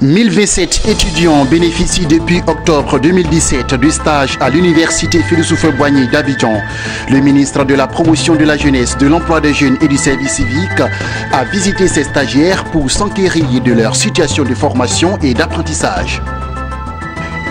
1027 étudiants bénéficient depuis octobre 2017 du stage à l'université Félix Houphouët-Boigny d'Abidjan. Le ministre de la Promotion de la Jeunesse, de l'Emploi des Jeunes et du Service civique a visité ces stagiaires pour s'enquérir de leur situation de formation et d'apprentissage.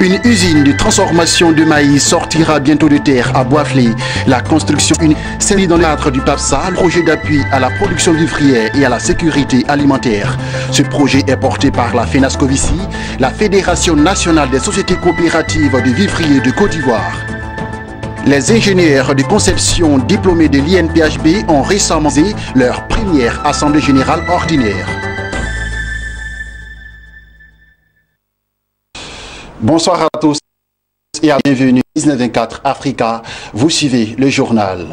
Une usine de transformation de maïs sortira bientôt de terre à Boisflé. La construction s'inscrit dans le cadre du PAPSA, le projet d'appui à la production vivrière et à la sécurité alimentaire. Ce projet est porté par la FENASCOVICI, la Fédération nationale des sociétés coopératives de vivriers de Côte d'Ivoire. Les ingénieurs de conception diplômés de l'INPHB ont récemment fait leur première assemblée générale ordinaire. Bonsoir à tous et bienvenue à 1924 Africa. Vous suivez le journal.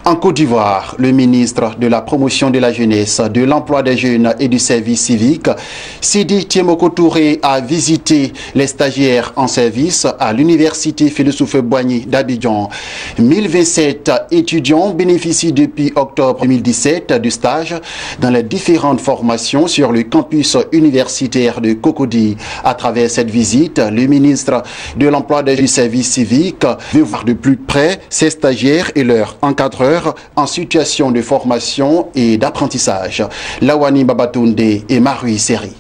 En Côte d'Ivoire, le ministre de la Promotion de la Jeunesse, de l'Emploi des Jeunes et du Service civique, Sidi Tiemoko Touré, a visité les stagiaires en service à l'université Félix Houphouët-Boigny d'Abidjan. 1027 étudiants bénéficient depuis octobre 2017 du stage dans les différentes formations sur le campus universitaire de Cocody. À travers cette visite, le ministre de l'Emploi des Jeunes et du Service civique veut voir de plus près ces stagiaires et leurs encadreurs en situation de formation et d'apprentissage. Lawani Babatunde et Marie Seri.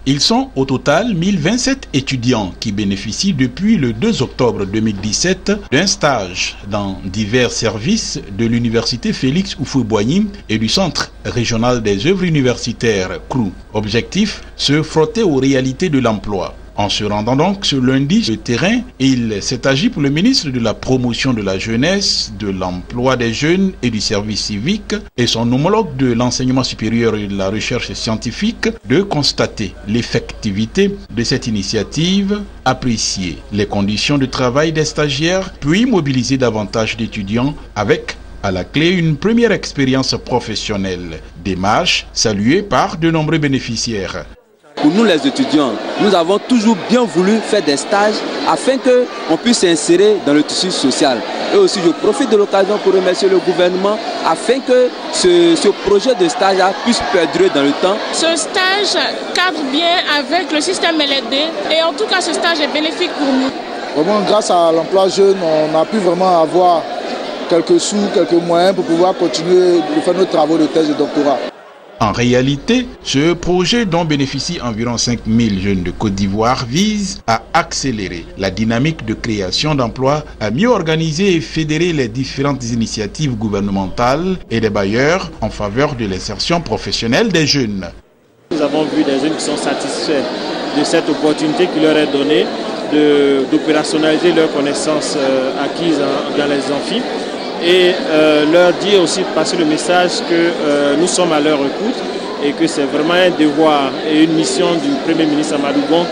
Ils sont au total 1027 étudiants qui bénéficient depuis le 2 octobre 2017 d'un stage dans divers services de l'université Félix Houphouët-Boigny et du Centre régional des œuvres universitaires CROU. Objectif, se frotter aux réalités de l'emploi. En se rendant donc ce lundi sur le terrain, il s'est agi pour le ministre de la Promotion de la Jeunesse, de l'Emploi des Jeunes et du Service civique et son homologue de l'enseignement supérieur et de la recherche scientifique de constater l'effectivité de cette initiative, apprécier les conditions de travail des stagiaires, puis mobiliser davantage d'étudiants avec à la clé une première expérience professionnelle. Démarche saluée par de nombreux bénéficiaires. Pour nous les étudiants, nous avons toujours bien voulu faire des stages afin qu'on puisse s'insérer dans le tissu social. Et aussi je profite de l'occasion pour remercier le gouvernement afin que ce projet de stage puisse perdurer dans le temps. Ce stage cadre bien avec le système LED et en tout cas ce stage est bénéfique pour nous. Vraiment grâce à l'emploi jeune, on a pu vraiment avoir quelques sous, quelques moyens pour pouvoir continuer de faire nos travaux de thèse et de doctorat. En réalité, ce projet dont bénéficient environ 5000 jeunes de Côte d'Ivoire vise à accélérer la dynamique de création d'emplois, à mieux organiser et fédérer les différentes initiatives gouvernementales et des bailleurs en faveur de l'insertion professionnelle des jeunes. Nous avons vu des jeunes qui sont satisfaits de cette opportunité qui leur est donnée d'opérationnaliser leurs connaissances acquises dans les amphis. Et leur dire aussi, passer le message que nous sommes à leur écoute et que c'est vraiment un devoir et une mission du Premier ministre Amadou Bon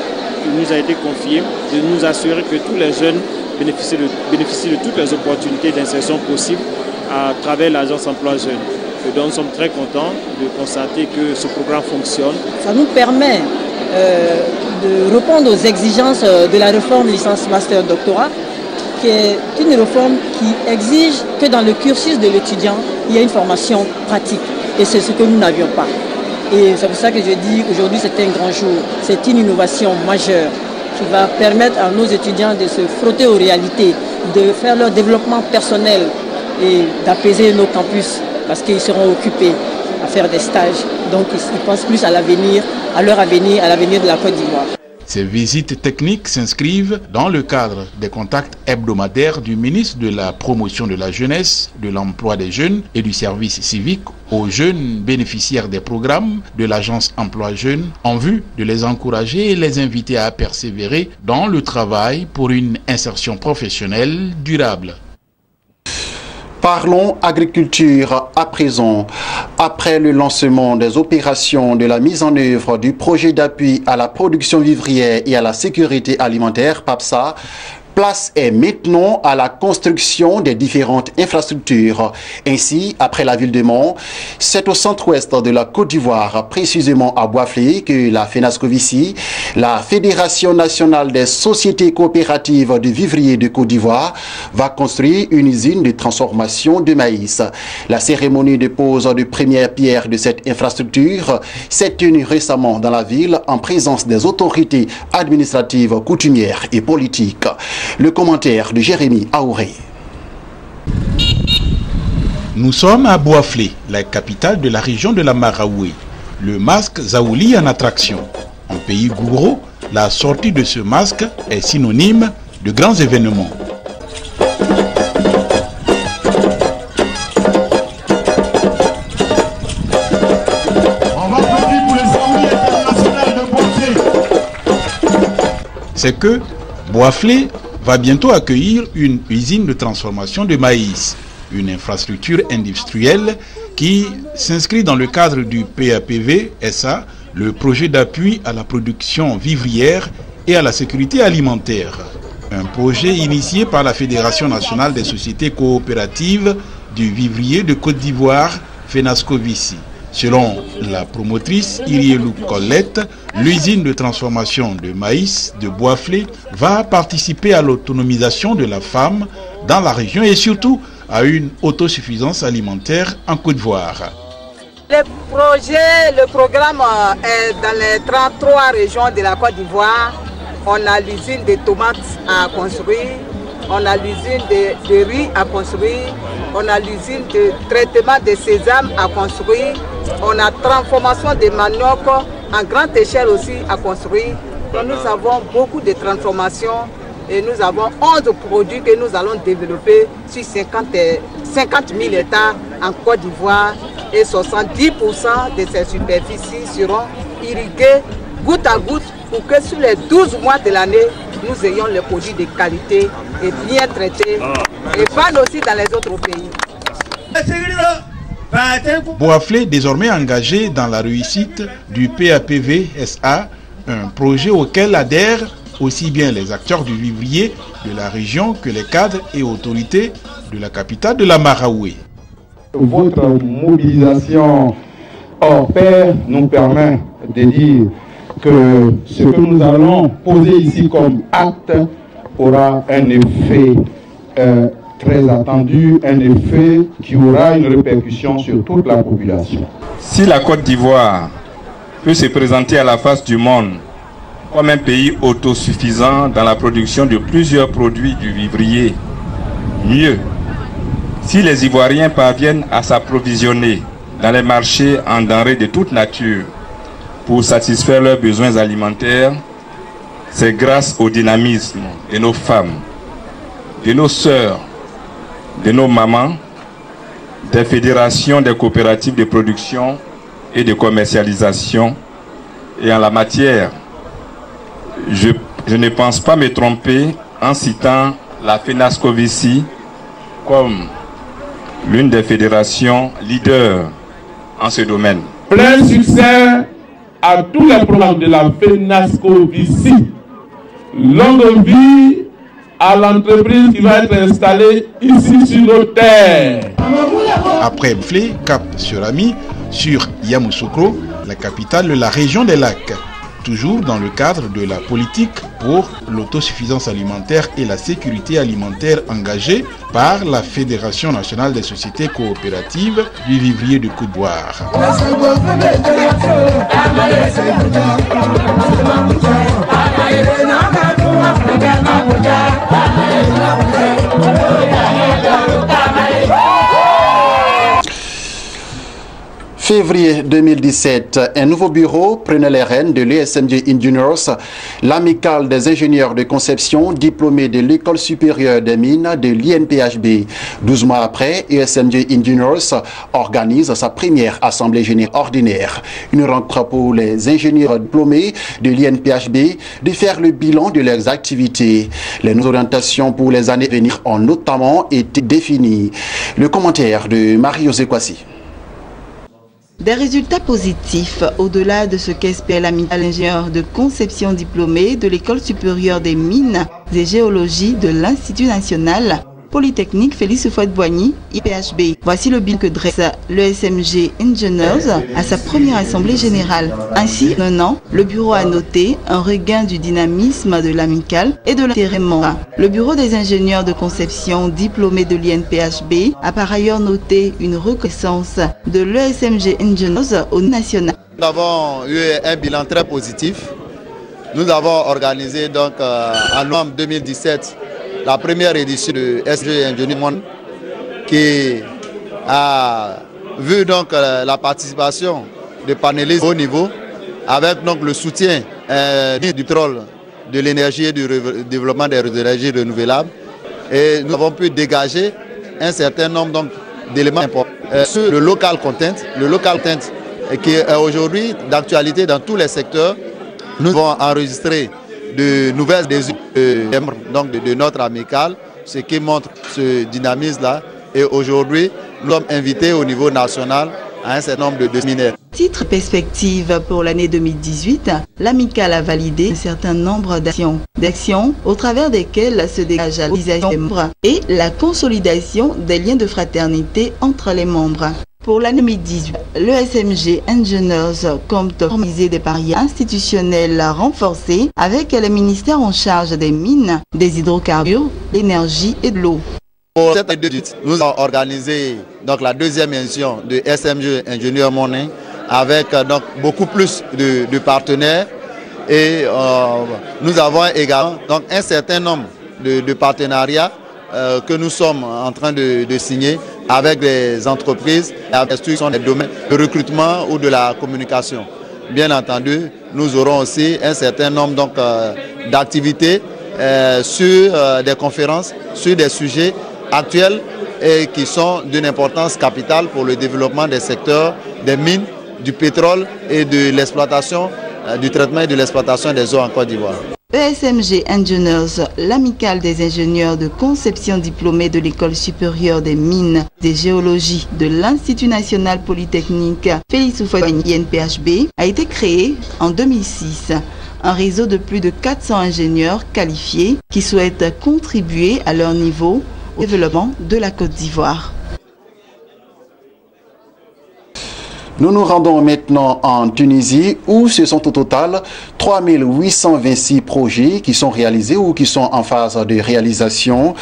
qui nous a été confiée de nous assurer que tous les jeunes bénéficient de toutes les opportunités d'insertion possibles à travers l'agence emploi jeune. Et donc nous sommes très contents de constater que ce programme fonctionne. Ça nous permet de répondre aux exigences de la réforme licence master doctorat, qui est une réforme qui exige que dans le cursus de l'étudiant, il y ait une formation pratique. Et c'est ce que nous n'avions pas. Et c'est pour ça que je dis qu'aujourd'hui c'est un grand jour. C'est une innovation majeure qui va permettre à nos étudiants de se frotter aux réalités, de faire leur développement personnel et d'apaiser nos campus parce qu'ils seront occupés à faire des stages. Donc ils pensent plus à l'avenir, à leur avenir, à l'avenir de la Côte d'Ivoire. Ces visites techniques s'inscrivent dans le cadre des contacts hebdomadaires du ministre de la Promotion de la Jeunesse, de l'Emploi des Jeunes et du Service civique aux jeunes bénéficiaires des programmes de l'Agence Emploi Jeunes en vue de les encourager et les inviter à persévérer dans le travail pour une insertion professionnelle durable. Parlons agriculture à présent. Après le lancement des opérations de la mise en œuvre du projet d'appui à la production vivrière et à la sécurité alimentaire, PAPSA, Place est maintenant à la construction des différentes infrastructures. Ainsi, après la ville de Mont, c'est au centre-ouest de la Côte d'Ivoire, précisément à Boisflé, que la FENASCOVICI, la Fédération nationale des sociétés coopératives de vivriers de Côte d'Ivoire, va construire une usine de transformation de maïs. La cérémonie de pose de première pierre de cette infrastructure s'est tenue récemment dans la ville en présence des autorités administratives, coutumières et politiques. Le commentaire de Jérémy Aouré. Nous sommes à Boisflé, la capitale de la région de la Maraoué. Le masque Zaouli en attraction. En pays gougro, la sortie de ce masque est synonyme de grands événements. C'est que Boisflé va bientôt accueillir une usine de transformation de maïs, une infrastructure industrielle qui s'inscrit dans le cadre du PAPV SA, le projet d'appui à la production vivrière et à la sécurité alimentaire. Un projet initié par la Fédération nationale des sociétés coopératives du vivrier de Côte d'Ivoire, FENASCOVICI. Selon la promotrice Irielou Colette, l'usine de transformation de maïs de Boisflé va participer à l'autonomisation de la femme dans la région et surtout à une autosuffisance alimentaire en Côte d'Ivoire. Le programme est dans les 33 régions de la Côte d'Ivoire. On a l'usine de tomates à construire, on a l'usine de riz à construire, on a l'usine de traitement de sésame à construire, on a transformation de manioc en grande échelle aussi à construire. Donc nous avons beaucoup de transformations et nous avons 11 produits que nous allons développer sur 50 000 hectares en Côte d'Ivoire et 70% de ces superficies seront irriguées goutte à goutte pour que sur les 12 mois de l'année, nous ayons les produits de qualité et bien traités et vendre aussi dans les autres pays. Boisflé, désormais engagé dans la réussite du PAPV SA, un projet auquel adhèrent aussi bien les acteurs du vivrier de la région que les cadres et autorités de la capitale de la Maraoué. Votre mobilisation hors pair nous permet de dire que ce que nous allons poser ici comme acte aura un effet très attendu, un effet qui aura une répercussion sur toute la population. Si la Côte d'Ivoire peut se présenter à la face du monde comme un pays autosuffisant dans la production de plusieurs produits du vivrier, mieux, si les Ivoiriens parviennent à s'approvisionner dans les marchés en denrées de toute nature pour satisfaire leurs besoins alimentaires, c'est grâce au dynamisme de nos femmes, de nos sœurs, de nos mamans, des fédérations des coopératives de production et de commercialisation. Et en la matière, je ne pense pas me tromper en citant la FENASCOVICI comme l'une des fédérations leaders en ce domaine. Plein succès à tous les programmes de la FENASCOVICI. Longue vie à l'entreprise qui va être installée ici sur nos terres. Après Boisflé, cap sur Ami, sur Yamoussoukro, la capitale de la région des lacs. Toujours dans le cadre de la politique pour l'autosuffisance alimentaire et la sécurité alimentaire engagée par la Fédération nationale des sociétés coopératives du vivrier de Côte d'Ivoire. Février 2017, un nouveau bureau prenait les rênes de l'ESMG Engineers, l'amicale des ingénieurs de conception diplômés de l'École supérieure des mines de l'INPHB. 12 mois après, ESMG Engineers organise sa première assemblée générale ordinaire. Une rencontre pour les ingénieurs diplômés de l'INPHB de faire le bilan de leurs activités. Les orientations pour les années à venir ont notamment été définies. Le commentaire de Marie-José Kwasi. Des résultats positifs au-delà de ce qu'espère l'amicale ingénieur de conception diplômé de l'École supérieure des mines et géologie de l'Institut national Polytechnique Félix Houphouët-Boigny, IPHB. Voici le bilan que dresse l'ESMG Engineers à sa première assemblée générale. Ainsi, en un an, le bureau a noté un regain du dynamisme de l'amicale et de l'intérêt membre. Le bureau des ingénieurs de conception diplômés de l'INPHB a par ailleurs noté une reconnaissance de l'ESMG Engineers au national. Nous avons eu un bilan très positif. Nous avons organisé donc en novembre 2017 la première édition de SG Engineering qui a vu donc la participation de panélistes au haut niveau avec donc le soutien du troll de l'énergie et du développement des énergies renouvelables. Et nous avons pu dégager un certain nombre d'éléments importants sur le local content qui est aujourd'hui d'actualité dans tous les secteurs. Nous avons enregistré de nouvelles décisions de notre amicale, ce qui montre ce dynamisme-là. Et aujourd'hui, nous sommes invités au niveau national à un certain nombre de séminaires. Titre perspective pour l'année 2018, l'amicale a validé un certain nombre d'actions au travers desquelles se dégage la mobilisation des membres et la consolidation des liens de fraternité entre les membres. Pour l'année 2018, l'ESMG Engineers compte organiser des pariers institutionnels renforcés avec les ministères en charge des mines, des hydrocarbures, de l'énergie et de l'eau. Pour cette année 2018, nous avons organisé donc, la deuxième édition de SMG Engineer Morning avec donc, beaucoup plus de partenaires et nous avons également donc, un certain nombre de partenariats que nous sommes en train de signer avec des entreprises, avec des structures des domaines de recrutement ou de la communication. Bien entendu, nous aurons aussi un certain nombre d'activités sur des conférences, sur des sujets actuels et qui sont d'une importance capitale pour le développement des secteurs des mines, du pétrole et de l'exploitation, du traitement et de l'exploitation des eaux en Côte d'Ivoire. ESMG Engineers, l'amicale des ingénieurs de conception diplômés de l'École supérieure des mines et géologie de l'Institut national Polytechnique Félix Houphouët-Boigny INPHB, a été créée en 2006. Un réseau de plus de 400 ingénieurs qualifiés qui souhaitent contribuer à leur niveau au développement de la Côte d'Ivoire. Nous nous rendons maintenant en Tunisie où ce sont au total 3826 projets qui sont réalisés ou qui sont en phase de réalisation.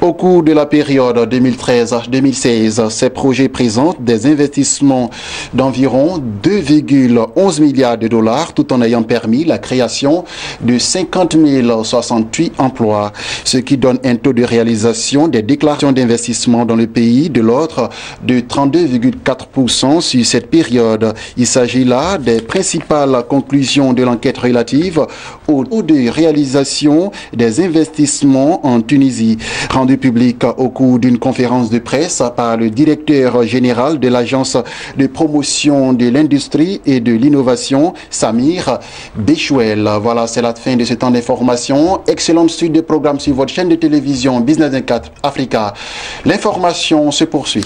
Au cours de la période 2013-2016, ces projets présentent des investissements d'environ 2,11 milliards de dollars tout en ayant permis la création de 50 068 emplois, ce qui donne un taux de réalisation des déclarations d'investissement dans le pays de l'ordre de 32,4% sur cette période. Il s'agit là des principales conclusions de l'enquête relative au taux de réalisation des investissements en Tunisie, rendu public au cours d'une conférence de presse par le directeur général de l'agence de promotion de l'industrie et de l'innovation, Samir Béchouel. Voilà, c'est la fin de ce temps d'information. Excellente suite de programmes sur votre chaîne de télévision Business 24 Africa. L'information se poursuit.